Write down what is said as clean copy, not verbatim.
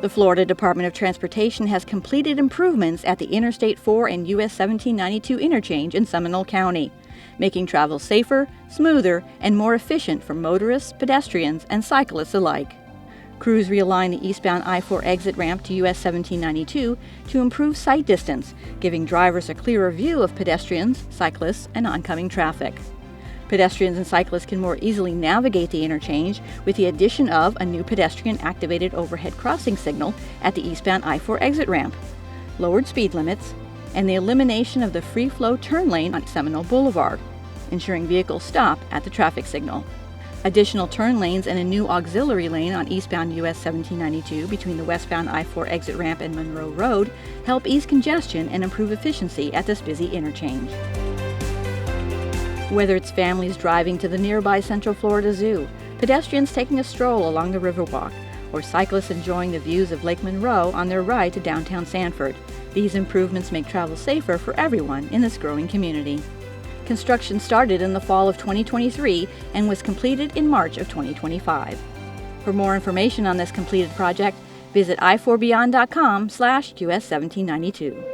The Florida Department of Transportation has completed improvements at the Interstate 4 and US 1792 interchange in Seminole County, making travel safer, smoother, and more efficient for motorists, pedestrians, and cyclists alike. Crews realign the eastbound I-4 exit ramp to US 1792 to improve sight distance, giving drivers a clearer view of pedestrians, cyclists, and oncoming traffic. Pedestrians and cyclists can more easily navigate the interchange with the addition of a new pedestrian-activated overhead crossing signal at the eastbound I-4 exit ramp, lowered speed limits, and the elimination of the free-flow turn lane on Seminole Boulevard, ensuring vehicles stop at the traffic signal. Additional turn lanes and a new auxiliary lane on eastbound US 1792 between the westbound I-4 exit ramp and Monroe Road help ease congestion and improve efficiency at this busy interchange. Whether it's families driving to the nearby Central Florida Zoo, pedestrians taking a stroll along the Riverwalk, or cyclists enjoying the views of Lake Monroe on their ride to downtown Sanford, these improvements make travel safer for everyone in this growing community. Construction started in the fall of 2023 and was completed in March of 2025. For more information on this completed project, visit i4beyond.com/US 1792.